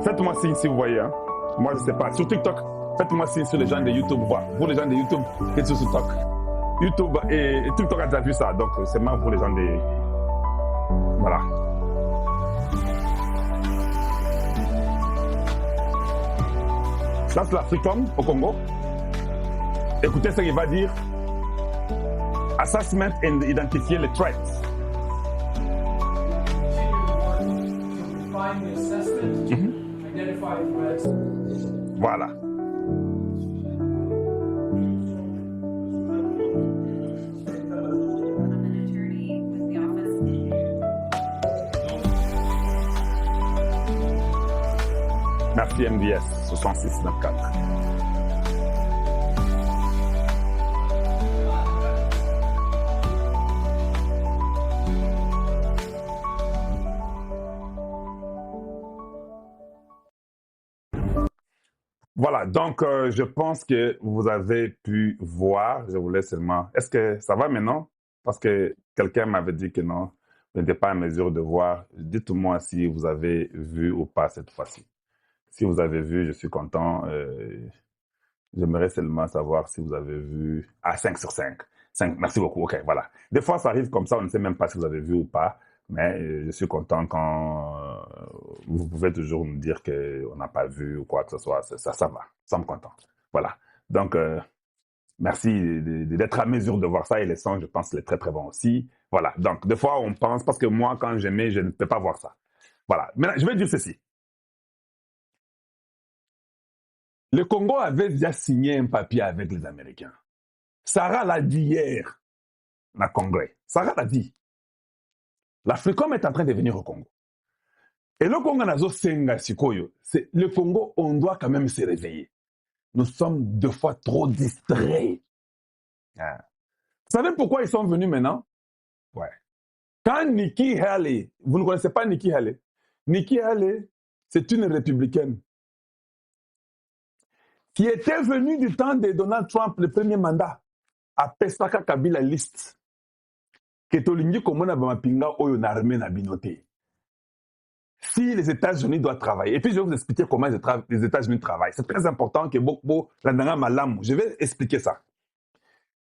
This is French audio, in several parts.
Faites-moi signe si vous voyez. Hein. Moi, je ne sais pas. Sur TikTok, faites-moi signe sur les gens de YouTube. Vous, les gens de YouTube, qui êtes sur TikTok. YouTube et TikTok a déjà vu ça. Donc, c'est marrant pour les gens de... Voilà. Ça, c'est l'Africom au Congo. Écoutez ce qu'il va dire. Assessment and identifier les threats. Voilà. Merci MDS 6694. Voilà, donc je pense que vous avez pu voir, je voulais seulement... Est-ce que ça va maintenant? Parce que quelqu'un m'avait dit que non, vous n'étiez pas en mesure de voir. Dites-moi si vous avez vu ou pas cette fois-ci. Si vous avez vu, je suis content. J'aimerais seulement savoir si vous avez vu... Ah, 5 sur 5. 5, merci beaucoup, ok, voilà. Des fois, ça arrive comme ça, on ne sait même pas si vous avez vu ou pas. Mais je suis content quand vous pouvez toujours nous dire qu'on n'a pas vu ou quoi que ce soit. Ça va. Ça me content. Voilà. Donc, merci d'être à mesure de voir ça. Et les sons, je pense, c'est très, très bon aussi. Voilà. Donc, des fois, on pense, parce que moi, quand j'aimais, je ne peux pas voir ça. Voilà. Maintenant, je vais dire ceci. Le Congo avait déjà signé un papier avec les Américains. Sarah l'a dit hier, dans le Congrès. Sarah l'a dit. L'Africom est en train de venir au Congo. Et le Congo nazo senga sikoyo, c'est le Congo, on doit quand même se réveiller. Nous sommes deux fois trop distraits. Ah. Vous savez pourquoi ils sont venus maintenant? Ouais. Quand Nikki Haley, vous ne connaissez pas Nikki Haley? Nikki Haley, c'est une républicaine qui était venue du temps de Donald Trump, le premier mandat, à Pesaka Kabila liste. Ketolingi komona bamapinga oyo na armée na binoté. Si les États-Unis doivent travailler, et puis je vais vous expliquer comment les États-Unis travaillent. C'est très important que beaucoup la malam. Je vais expliquer ça.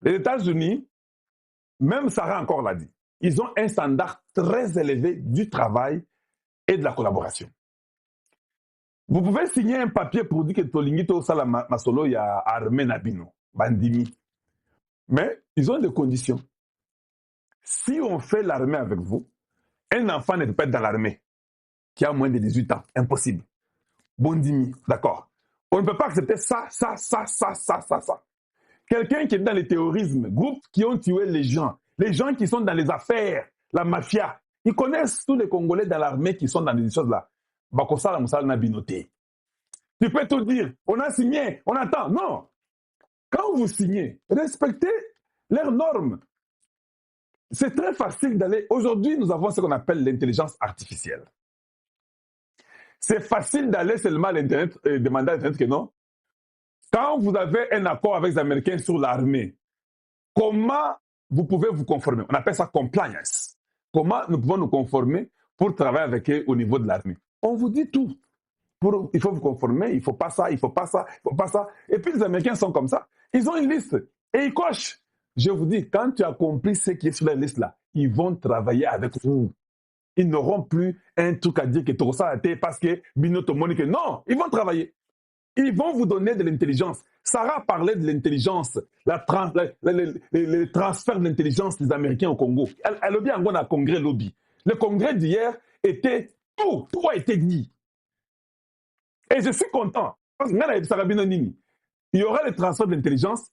Les États-Unis, même Sarah encore l'a dit, ils ont un standard très élevé du travail et de la collaboration. Vous pouvez signer un papier pour dire que Tolingito Sala Masolo y a armé Nabino, Bandimi. Mais ils ont des conditions. Si on fait l'armée avec vous, un enfant ne peut pas être dans l'armée qui a moins de 18 ans. Impossible. Bondimi, d'accord. On ne peut pas accepter ça. Quelqu'un qui est dans le terrorisme, groupes qui ont tué les gens qui sont dans les affaires, la mafia, ils connaissent tous les Congolais dans l'armée qui sont dans des choses là. Bakosala Moussala Nabinoté. Tu peux tout dire, on a signé, on attend. Non. Quand vous signez, respectez leurs normes. C'est très facile d'aller. Aujourd'hui, nous avons ce qu'on appelle l'intelligence artificielle. C'est facile d'aller seulement à l'Internet et demander à l'Internet que non. Quand vous avez un accord avec les Américains sur l'armée, comment vous pouvez vous conformer? On appelle ça compliance. Comment nous pouvons nous conformer pour travailler avec eux au niveau de l'armée? On vous dit tout. Il faut vous conformer, il ne faut pas ça, il ne faut pas ça, il ne faut pas ça. Et puis les Américains sont comme ça. Ils ont une liste et ils cochent. Je vous dis, quand tu as compris ce qui est sur la liste là, ils vont travailler avec vous. Ils n'auront plus un truc à dire que tout ça a été parce que Binoto Monique. Non, ils vont travailler. Ils vont vous donner de l'intelligence. Sarah parlait de l'intelligence, le transfert de l'intelligence des Américains au Congo. Elle lobby en un congrès lobby. Le congrès d'hier était tout a été dit. Et je suis content. Parce que il y aura le transfert de l'intelligence.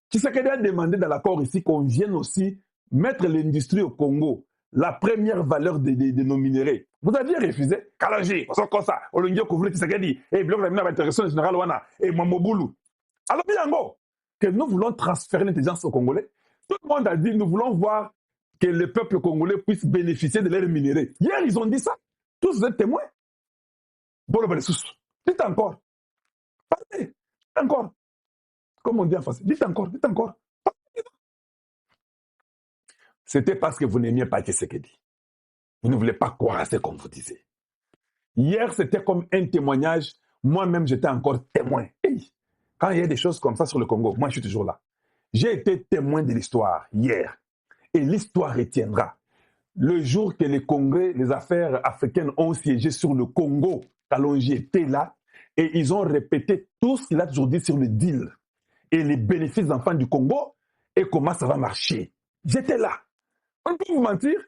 Tshisekedi a demandé dans l'accord ici qu'on vienne aussi mettre l'industrie au Congo, la première valeur de nos minéraux. Vous aviez refusé. Kalaji, on comme ça. On l'a couvert Tshisekedi. Et bloc la direction générale Wana. Et Mamobulu. Alors bien que nous voulons transférer l'intelligence aux Congolais. Tout le monde a dit nous voulons voir que le peuple congolais puisse bénéficier de leurs minéraux. Hier, ils ont dit ça. Tous vous êtes témoins. Bon, dites encore. Parlez. Dites encore. Comme on dit en français. Dites encore. C'était parce que vous n'aimiez pas Tshisekedi. Vous ne voulez pas croire à ce qu'on vous disait. Hier, c'était comme un témoignage. Moi-même, j'étais encore témoin. Hey, quand il y a des choses comme ça sur le Congo, moi, je suis toujours là. J'ai été témoin de l'histoire hier. Et l'histoire retiendra. Le jour que les Congrès, les affaires africaines ont siégé sur le Congo, Kalonji était là et ils ont répété tout ce qu'il a toujours dit sur le deal et les bénéfices des enfants du Congo et comment ça va marcher. J'étais là. On ne peut vous mentir.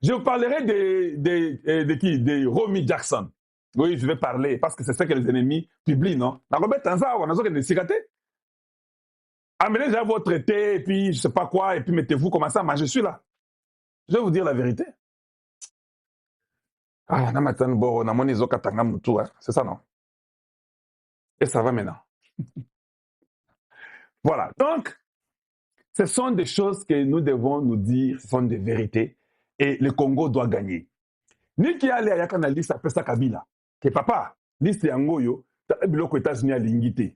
Je vous parlerai de qui? De Romy Jackson. Oui, je vais parler parce que c'est ça que les ennemis publient, non? Amenez déjà votre thé et puis je ne sais pas quoi et puis mettez-vous comme ça. Moi, je suis là. Je vais vous dire la vérité. Ah, c'est ça, non? Et ça va maintenant. Voilà. Donc, ce sont des choses que nous devons nous dire, ce sont des vérités. Et le Congo doit gagner. Niki ale ayaka na liste apesa Kabila. Que papa, liste yango yo, biloko États-Unis a lingité.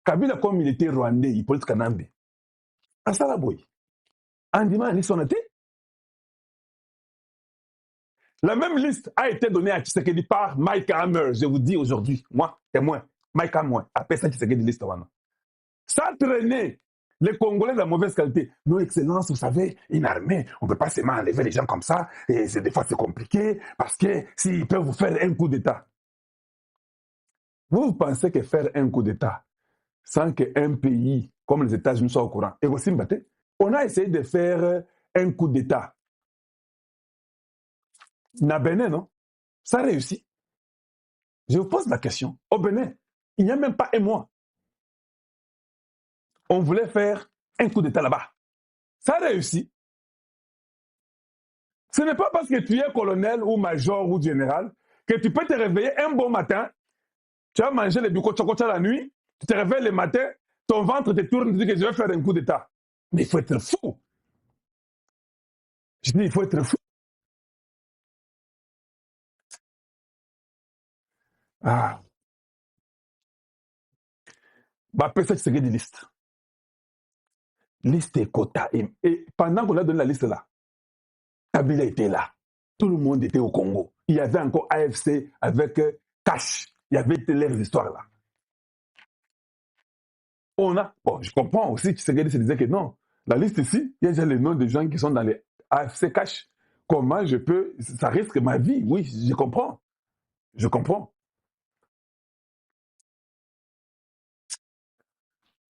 Kabila comme il était rwandais, il politique kanambe. Asala boy. Andima liste on était. La même liste a été donnée à Tshisekedi par Mike Hammer. Je vous dis aujourd'hui, moi, témoin, Mike Hammer, appelle ça Tshisekedi liste wana. Ça traînait les Congolais de la mauvaise qualité. Nos excellences, vous savez, une armée, on ne peut pas seulement enlever les gens comme ça. Et des fois, c'est compliqué parce que s'ils peuvent vous faire un coup d'État. Vous pensez que faire un coup d'État sans qu'un pays comme les États-Unis soit au courant, et aussi, on a essayé de faire un coup d'État. Na Bénin, non? Ça a réussi. Je vous pose la question. Au Bénin, il n'y a même pas un mois. On voulait faire un coup d'État là-bas. Ça a réussi. Ce n'est pas parce que tu es colonel ou major ou général que tu peux te réveiller un bon matin, tu vas manger les bicot chocolat la nuit, tu te réveilles le matin, ton ventre te tourne, tu dis que je vais faire un coup d'État. Mais il faut être fou. Je dis, il faut être fou. Ah. Bah, peut-être c'est des listes. Liste et quota. Et pendant qu'on a donné la liste là, Kabila était là. Tout le monde était au Congo. Il y avait encore AFC avec Cash. Il y avait leurs histoires là. On a, bon, je comprends aussi que Tshisekedi se disait que non, la liste ici, il y a déjà les noms des gens qui sont dans les AFC Cash. Comment je peux, ça risque ma vie, oui, je comprends. Je comprends.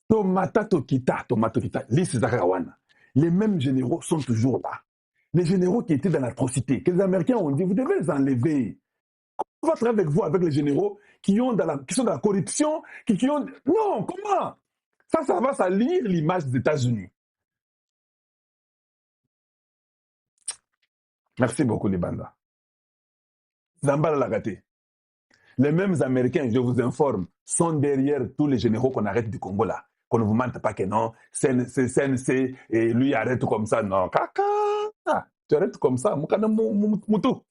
Tomata Tokita, liste Zakawana. Les mêmes généraux sont toujours là. Les généraux qui étaient dans l'atrocité, que les Américains ont dit, vous devez les enlever. On va travailler avec vous, avec les généraux qui sont dans la corruption, qui ont... Non, comment? Ça va salir l'image des États-Unis. Merci beaucoup, Libanda. Zambala l'a gâté. Les mêmes Américains, je vous informe, sont derrière tous les généraux qu'on arrête du Congo là. Qu'on ne vous mente pas que non, CNC, et lui arrête comme ça. Non, caca, tu arrêtes comme ça, Moukana Moutou.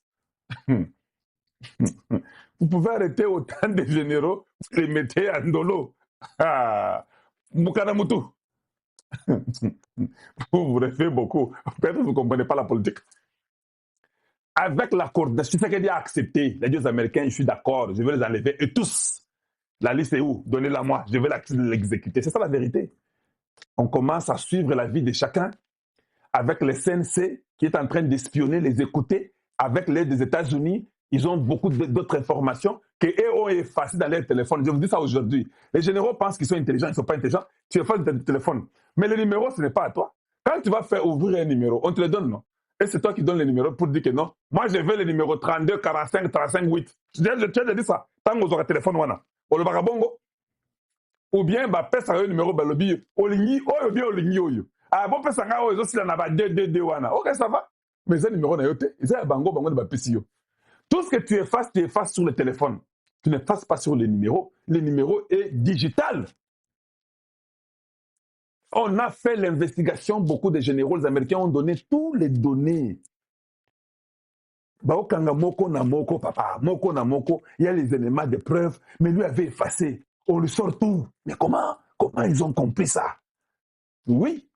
Vous pouvez arrêter autant de généraux, vous les mettez en dolo. Moukana Moutou. Vous rêvez beaucoup. Peut-être que vous ne comprenez pas la politique. Avec la coordination, ce qu'il a accepté, les deux Américains, je suis d'accord, je vais les enlever. Et tous, la liste est où? Donnez-la moi, je vais l'exécuter. C'est ça la vérité. On commence à suivre la vie de chacun avec le CNC qui est en train d'espionner, les écouter. Avec l'aide des États-Unis, ils ont beaucoup d'autres informations qu'eux ont effacées dans leur téléphone. Je vous dis ça aujourd'hui. Les généraux pensent qu'ils sont intelligents, ils ne sont pas intelligents. Tu effaces ton téléphone. Mais le numéro, ce n'est pas à toi. Quand tu vas faire ouvrir un numéro, on te le donne, non? Et c'est toi qui donnes le numéro pour dire que non. Moi, je veux le numéro 32, 45, 35, 8. Tu as dit ça. Tant que vous aurez un téléphone, voilà. Ou le barabongo. Ou bien, bah, pèse un numéro, bah, le billet. Olingi, ou bien olingi, oyo. Ah, bon, pèse un gars, oyo, si la 2, wana. Ok, ça va. Mais ce numéro, n'a yoté. C'est un bango, bango de bapesio. Tout ce que tu effaces sur le téléphone. Tu n'effaces pas sur les numéros. Le numéro est digital. On a fait l'investigation, beaucoup de généraux, les Américains ont donné tous les données. Baokanga moko na moko, papa, moko na moko, il y a les éléments de preuve, mais lui avait effacé. On lui sort tout. Mais comment ils ont compris ça? Oui.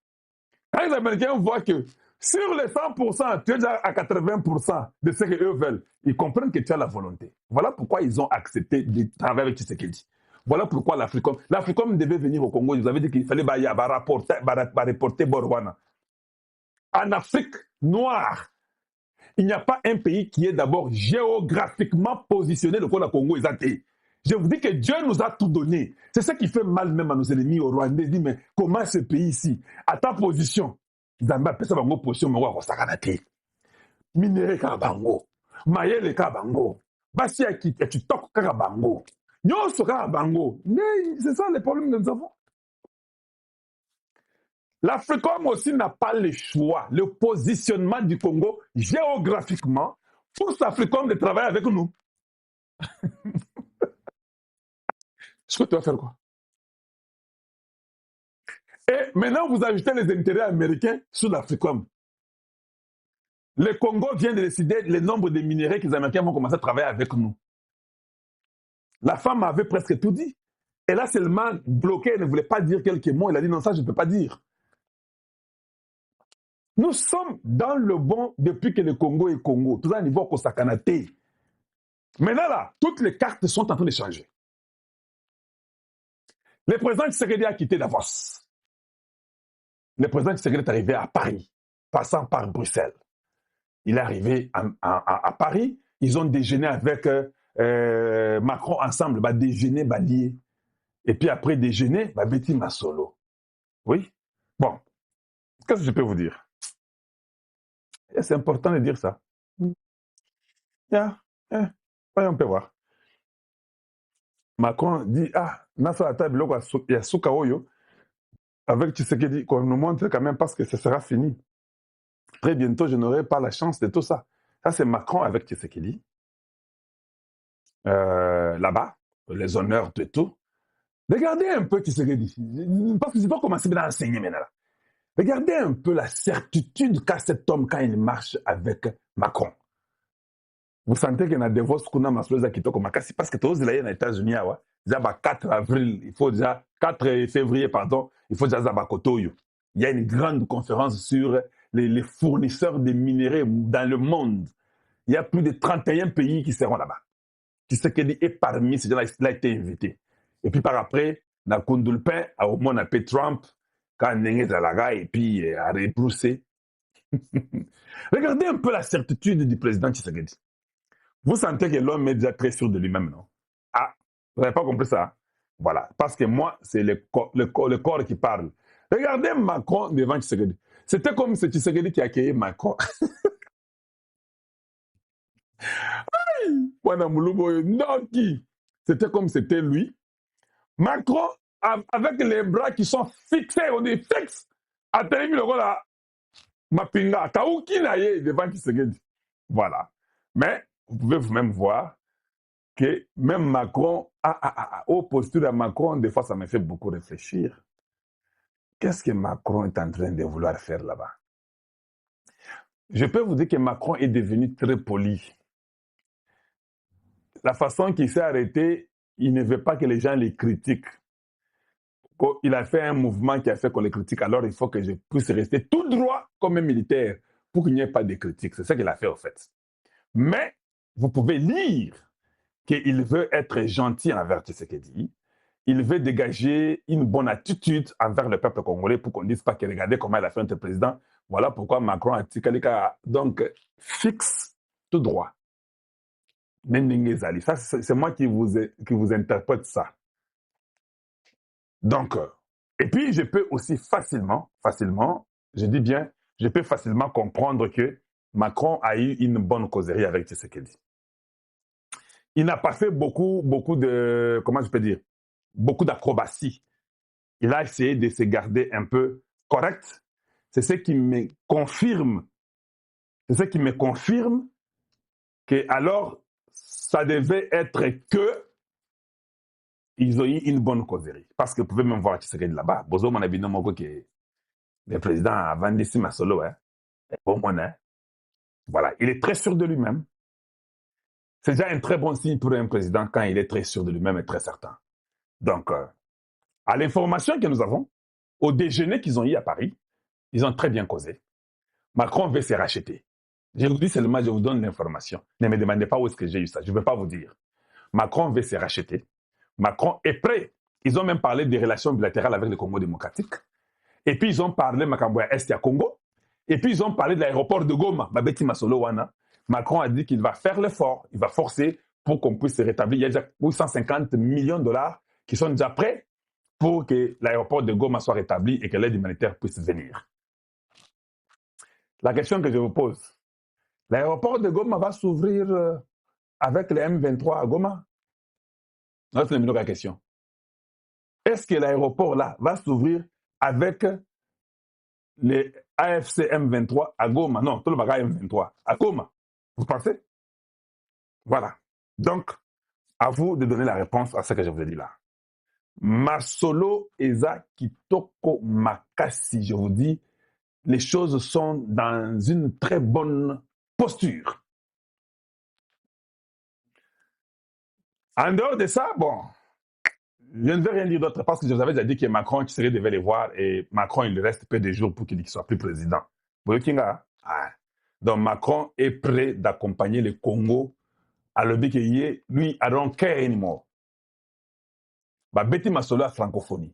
Quand les Américains voient que Sur les 100%, tu es déjà à 80% de ce qu'eux veulent. Ils comprennent que tu as la volonté. Voilà pourquoi ils ont accepté de travailler avec Tshisekedi. Voilà pourquoi l'Africom devait venir au Congo. Ils avaient dit qu'il fallait reporter Borwana. En Afrique noire, il n'y a pas un pays qui est d'abord géographiquement positionné le Congo est athée. Je vous dis que Dieu nous a tout donné. C'est ça qui fait mal même à nos ennemis au Rwandais. Ils disent, mais comment ce pays ici, à ta position, Zamba appelle ça bango position, mais on va te. Minéré ka bango, mayele ka bango, basi ya kitoko ka bango, nyonso ka bango. Mais c'est ça le problème que nous avons. L'Africom aussi n'a pas le choix, le positionnement du Congo géographiquement pousse l'Africom de travailler avec nous. Ce que tu vas faire quoi? Et maintenant, vous ajoutez les intérêts américains sur l'Africom. Le Congo vient de décider le nombre de minéraux que les Américains vont commencer à travailler avec nous. La femme avait presque tout dit. Elle a seulement bloqué, elle ne voulait pas dire quelques mots. Elle a dit non, ça je ne peux pas dire. Nous sommes dans le bon depuis que le Congo est Congo. Tout ça à niveau Kosakanaté. Maintenant là, toutes les cartes sont en train de changer. Le président Tshisekedi a quitté Davos. Le président Tshisekedi est arrivé à Paris, passant par Bruxelles. Il est arrivé à Paris. Ils ont déjeuné avec Macron ensemble, déjeuner, lié. Et puis après déjeuner, Betty Masolo. Oui. Bon, qu'est-ce que je peux vous dire? C'est important de dire ça. Yeah. On peut voir. Macron dit, Nasa Ata Yasuka Oyo, avec Tshisekedi, qu'on nous montre quand même parce que ce sera fini. Très bientôt, je n'aurai pas la chance de tout ça. Ça, c'est Macron avec Tshisekedi. Là-bas, les honneurs de tout. Regardez un peu Tshisekedi. Parce que je dois commencer à enseigner maintenant. Regardez un peu la certitude qu'a cet homme quand il marche avec Macron. Vous sentez qu'il y a des voix qu'on a masloza qui toquent makasi parce que tous les États-Unis, déjà 4 avril, il faut déjà 4 février, pardon, il faut déjà Zabakotoyo. Il y a une grande conférence sur les fournisseurs de minerais dans le monde. Il y a plus de 31 pays qui seront là-bas. Tshisekedi est parmi ces gens-là, il a été invité. Et puis par après, na Kundulpin, au moins on appelle Trump, quand Nengue Zalaga, et puis à rebrousser. Regardez un peu la certitude du président Tshisekedi. Vous sentez que l'homme est déjà très sûr de lui-même, non? Vous n'avez pas compris ça? Voilà. Parce que moi, c'est le corps qui parle. Regardez Macron devant Tshisekedi. C'était comme ce Tshisekedi qui a accueilli Macron. C'était comme c'était lui. Macron, avec les bras qui sont fixés, on est fixe, a terminé le rôle à Mapinga. Taouki naye devant Tshisekedi. Voilà. Mais vous pouvez vous-même voir que même Macron, aux postures de Macron, des fois, ça me fait beaucoup réfléchir. Qu'est-ce que Macron est en train de vouloir faire là-bas? Je peux vous dire que Macron est devenu très poli. La façon qu'il s'est arrêté, il ne veut pas que les gens les critiquent. Il a fait un mouvement qui a fait qu'on les critique, alors il faut que je puisse rester tout droit comme un militaire pour qu'il n'y ait pas de critiques. C'est ça qu'il a fait, en fait. Mais vous pouvez lire qu'il veut être gentil envers Tshisekedi. Il veut dégager une bonne attitude envers le peuple congolais pour qu'on ne dise pas que regardez comment il a fait notre président. Voilà pourquoi Macron a dit donc fixe tout droit. Ça, c'est moi qui vous interprète ça. Donc, et puis je peux aussi facilement, je dis bien, je peux facilement comprendre que Macron a eu une bonne causerie avec Tshisekedi. Il n'a pas fait beaucoup de, comment je peux dire, beaucoup d'acrobatie. Il a essayé de se garder un peu correct. C'est ce qui me confirme que alors ça devait être que ils ont eu une bonne causerie. Parce que vous pouvez même voir Tshisekedi là-bas. Bozo Manabino Moko qui est le président avant d'ici Masolo, bon mon. Voilà, il est très sûr de lui-même. C'est déjà un très bon signe pour un président quand il est très sûr de lui-même et très certain. Donc, à l'information que nous avons, au déjeuner qu'ils ont eu à Paris, ils ont très bien causé. Macron veut se racheter. Je vous dis seulement, je vous donne l'information. Ne me demandez pas où est-ce que j'ai eu ça. Je ne vais pas vous dire. Macron veut se racheter. Macron est prêt. Ils ont même parlé des relations bilatérales avec le Congo démocratique. Et puis, ils ont parlé de Est à Congo. Et puis, ils ont parlé de l'aéroport de Goma, Babeti Masolo Wana. Macron a dit qu'il va faire l'effort, il va forcer pour qu'on puisse se rétablir. Il y a déjà 850 millions de dollars qui sont déjà prêts pour que l'aéroport de Goma soit rétabli et que l'aide humanitaire puisse venir. La question que je vous pose, l'aéroport de Goma va s'ouvrir avec les M23 à Goma? C'est une autre question. Est-ce que l'aéroport là va s'ouvrir avec les AFC M23 à Goma? Non, tout le bagage M23 à Goma. Vous pensez? Voilà. Donc, à vous de donner la réponse à ce que je vous ai dit là. Masolo Eza Kitoko Makasi, je vous dis, les choses sont dans une très bonne posture. En dehors de ça, bon, je ne vais rien dire d'autre parce que je vous avais déjà dit que Macron, qui serait devait les voir et Macron, il reste peu de jours pour qu'il ne soit plus président. Vous voyez, donc Macron est prêt d'accompagner le Congo à le but lui, I don't care anymore. Beti Masolo à francophonie.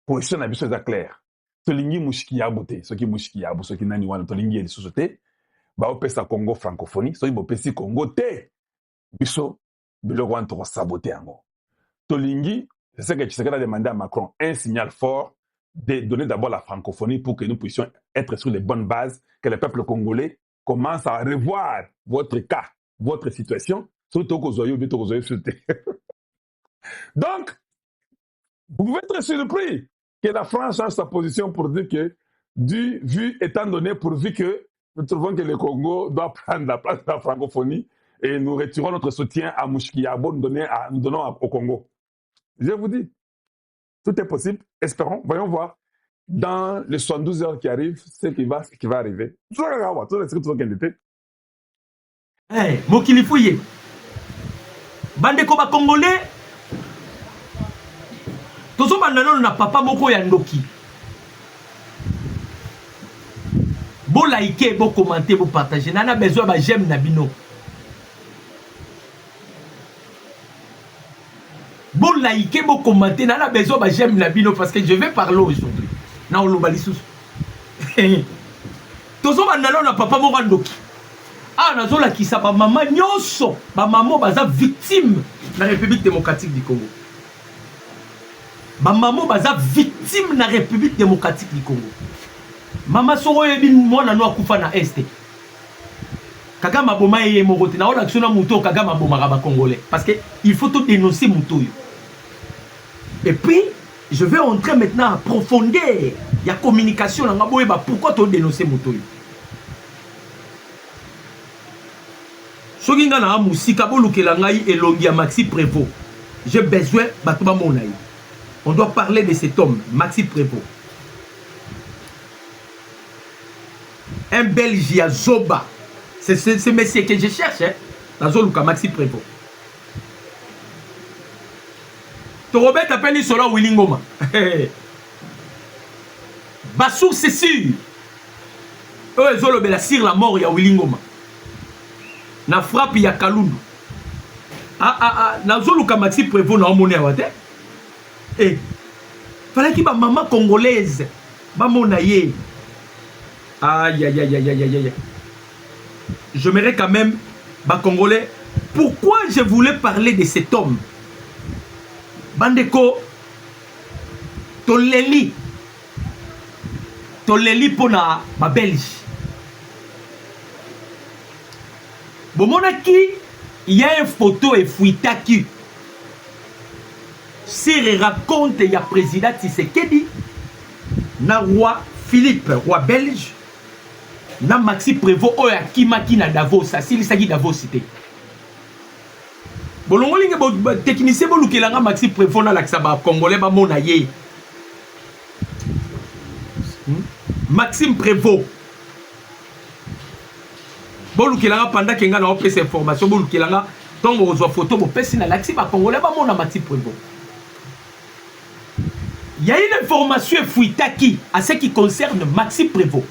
Position na biso est claire. Tolingi mushiki yabote, ce qui mushiki yabo, ce qui nani wana tolingi et société, ba opesa Congo francophonie, so ibo pesi Congo te. Biso biloko wana to saboter yango. Tolingi, c'est ce que Tshisekedi a demandé à Macron, un signal fort de donner d'abord la francophonie pour que nous puissions être sur les bonnes bases, que le peuple congolais commence à revoir votre cas, votre situation, surtout qu'aux oyo, donc, vous pouvez être surpris que la France change sa position pour dire que, vu étant donné, pourvu que nous trouvons que le Congo doit prendre la place de la francophonie et nous retirons notre soutien à Mouchkiabo, nous donnons au Congo. Je vous dis, tout est possible. Espérons, voyons voir. Dans les 72 heures qui arrivent, ce qui va arriver. Hey, mokili fouye. Bande ko ba Congolais. Tozo bandano na papa moko ya ndoki. Bo liker, bo commenter, bo partager. Nana besoin ba j'aime na bino. Bon liker, bon commenter, nana besoin bah j'aime la bino parce que je vais parler aujourd'hui. Na olobali sous. Tozo bandalo na papa mo bandoki. Ah nazo la kisa ba maman nyonso, ba maman baza victime na République démocratique du Congo. Ba maman baza victime na République démocratique du Congo. Mama soro yebi mwana no akufa na este. Kagama boma ye mokote na ola kisona muto kagama boma ba congolais parce que il faut tout dénoncer muto yo. Et puis je vais entrer maintenant en profondeur. Il y a communication na ngabo ba pourquoi to dénoncer muto yo. Soki nga na musika bolukela ngai elongi ya Maxi Prévost. J'ai besoin bato ba mona yo. On doit parler de cet homme, Maxi Prévost. Un Belge à Zoba. C'est ce monsieur que je cherche, hein. Dans Zoluka Maxi Prévost. To Robert appelle Sola Willingoma. Bassou, c'est sûr. Eux, ils ont le sur la mort, il y a Willingoma. Na frappe, il y a Kalundu. Dans Zoluka Maxi Prévost, na omone awate. Eh, fallait qu'il y ait maman congolaise. Maman naye. Aïe, aïe, aïe, aïe, aïe, aïe, aïe. J'aimerais quand même, bah Congolais, pourquoi je voulais parler de cet homme? Bandeko, Toleli pour ma Belge. Bomonaki, il y a une photo et fuitaki. Si raconte, il y a président Tshisekedi, na roi Philippe, roi belge. Na Maxi Prévost oya kimaki na Davos asili saki Davos cité bolongolinga bo technicien bolukelanga Maxi Prévost na laksa ba congolais ba mona ye Maxime Prévost bolukelanga pendant que nga na opesa information bolukelanga tongo ozwa photo bo pesi na laksi ba congolais ba mona Maxi Prévost. Il y a une information fuitaki à ce qui concerne Maxi Prévost.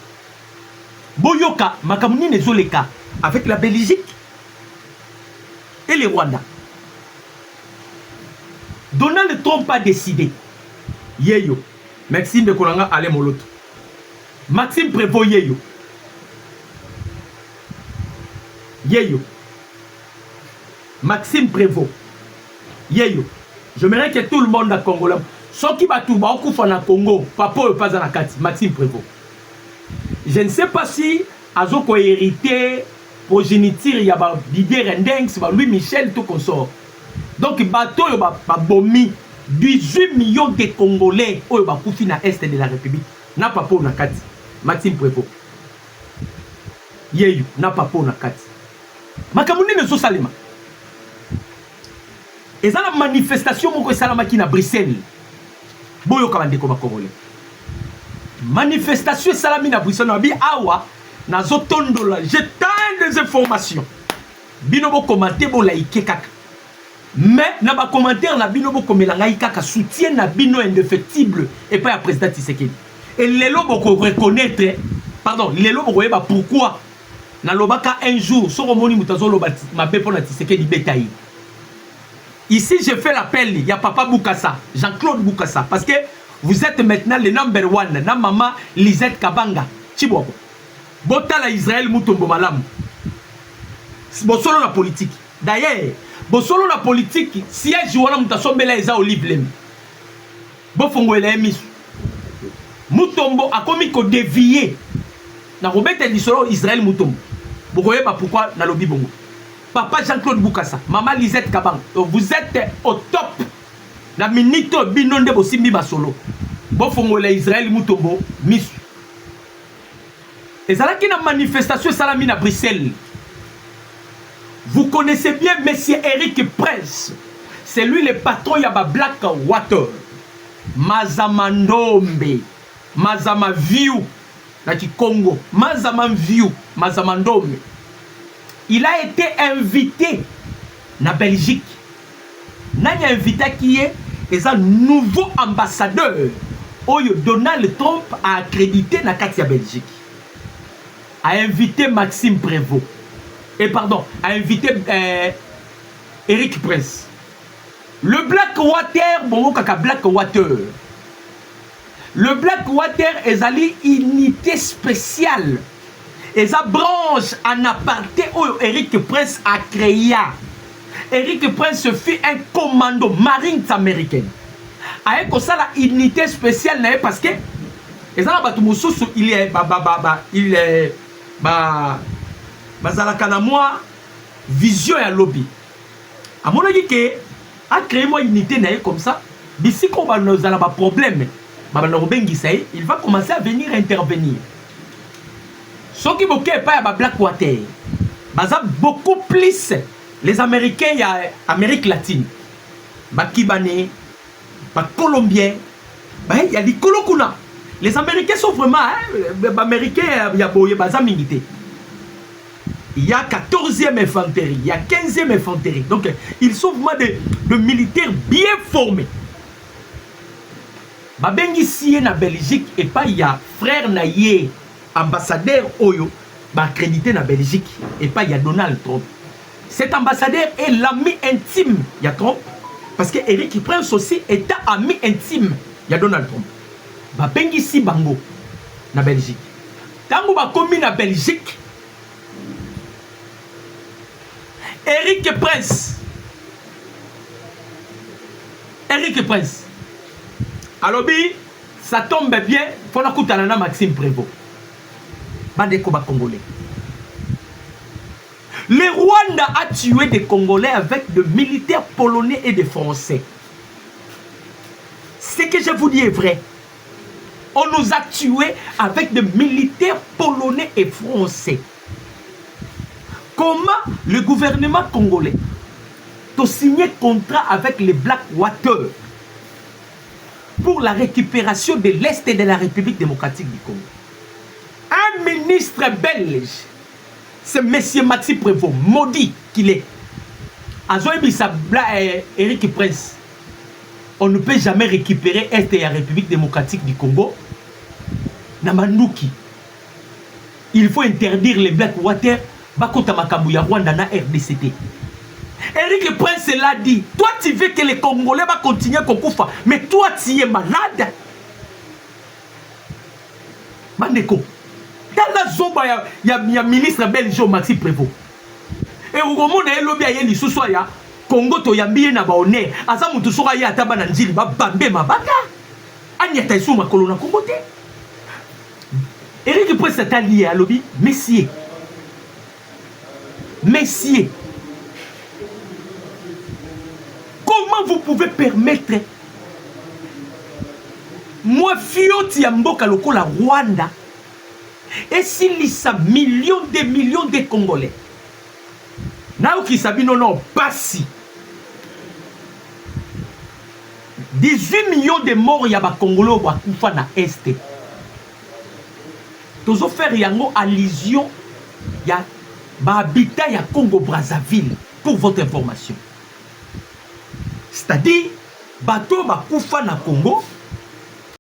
Boyoka, makamuni nezoleka avec la Belgique et le Rwanda. Donald Trump a décidé. Yeyo. Maxime de Kolanga allez moloto. Maxime Prévost Yeyo. Yeyo. Maxime Prévost. Yeyo. J'aimerais que tout le monde à Congolais. Ceux qui battent tout le Congo, papa pas dans la carte. Maxime Prévost. Je ne sais pas si Azoko hérité progéniture, il y a Didier Rendenx, Louis Michel, tout consort. Donc, bateau, il y a bomi 18 millions de Congolais qui ont été dans l'Est de la République. N'a pas pour la carte. Maxime Prévost. Yeyo, n'a pas pour la carte. Makamouni ne salima. Et ça la manifestation moko salama qui na Bruxelles. Boyo kamande ko Congolais. Manifestation salami na Bruxelles na bi awa na zotondola. J'ai tant des informations. Binobo commenter bo like kaka. Mais na ba commentaire na binobo komelanga kaka soutien na bino indéfectible et pas à président Tshisekedi. Et lelo boko reconnaître pardon, lelo boko yeba pourquoi na lobaka un jour soro moni mutazo lobati mabe pona Tshisekedi betayi. Ici, je fais l'appel, il y a Papa Boukassa, Jean-Claude Boukassa, parce que vous êtes maintenant le number one, na maman Lisette Kabanga, Chiboko. Botala Israël Moutombo Malam. Bosolo la politique. D'ailleurs, Bosolo la politique, siège wana mutasombela eza Olive Lem. Bofongo ele misu. Moutombo a commis ko dévier. Na robete disolo Israël Moutombo. Bokoye ba pourquoi na lobi bongo. Papa Jean-Claude Boukassa, maman Lisette Kabang, vous êtes au top. La minute binonde bosimbi basolo. Bofongole Israël Moutombo, miss. Et ça là qui a manifestation salami à Bruxelles. Vous connaissez bien monsieur Eric Prince. C'est lui le patron yaba Black Water. Mazamandombe. Mazama View. Dans le Congo. Mazaman View. Mazamandombe. Il a été invité na Belgique. Nani invité qui est un nouveau ambassadeur. Oyo Donald Trump a accrédité na Katia Belgique. A invité Maxime Prévost. Et pardon, a invité Eric Prince. Le Black Water, bon kaka Black Water. Le Black Water est allé unité spéciale. Et sa branche en aparté où Eric Prince a créé. Eric Prince fit un commando marine américaine. Avec ça la unité spéciale parce que et ça il est il est moi vision et lobby. À mon avis que a créé moi unité comme ça. D'ici qu'on va nous avoir un problème, il va commencer à venir intervenir. Ceux qui ne pas à Black Water, beaucoup plus les Américains, il y a Amérique latine, les Kibanais, les Colombiens, il y a des Kolokuna. Les Américains sont vraiment, les Américains, il y a des il y a 14e infanterie, il y a 15e infanterie. Donc, ils sont vraiment de militaires bien formés. Babengi sié na Belgique et pas il y a frère naïe ambassadeur Oyo accrédité na Belgique et pas il y a Donald Trump. Cet ambassadeur est l'ami intime il y a Trump parce que Eric Prince aussi est ami intime il y a Donald Trump. Babengi si bango na Belgique. Tango ba komi na Belgique. Eric Prince. Alors, ça tombe bien. Il faut que tu Maxime Prévost. Bandeko ba Congolais. Le Rwanda a tué des Congolais avec de militaires polonais et des Français. Ce que je vous dis est vrai. On nous a tués avec des militaires polonais et français. Comment le gouvernement congolais a signé contrat avec les Black Water pour la récupération de l'Est de la République démocratique du Congo? Un ministre belge, c'est M. Maxime Prévost, maudit qu'il est. Eric Prince, on ne peut jamais récupérer l'Est de la République démocratique du Congo. Namanouki. il faut interdire les Blackwater, bakota makambu ya Rwanda na RDCT. Eric Prince l'a dit. Toi, tu veux que les Congolais va continuer à koufa, mais toi, tu es malade. Mandeko. Dans la zone, il y a ministre belge Maxime Prévost. Et au moment où il y a lobby à Yeli Sosoya, Congo to yambiye na baone, asa mutu soka ya taba na nzili ba bambe mabaka. Anya taisu makolo na Congo te. Eric Prince est allié à lobby, messieurs. Messieurs. Comment vous pouvez permettre moi fioti ya mboka lokola Rwanda et s'il y a millions de Congolais Now qui sabi non passi 18 millions de morts ya ba Congolais ba kufa na Est. Tozo faire yango allusion ya ba habitat ya Congo Brazzaville pour votre information. C'est-à-dire bato ba kufa na Congo